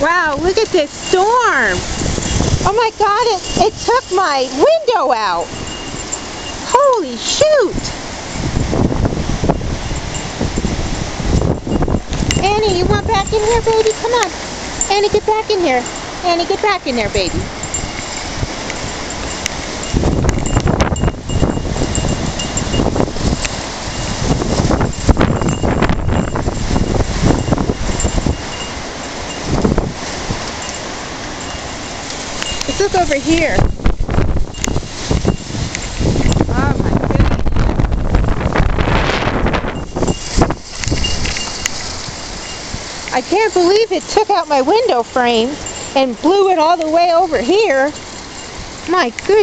Wow, look at this storm. Oh my God, it took my window out. Holy shoot. Annie, you want back in here, baby? Come on. Annie, get back in here. Annie, get back in there, baby. Let's look over here. Oh my goodness. I can't believe it took out my window frame and blew it all the way over here. My goodness.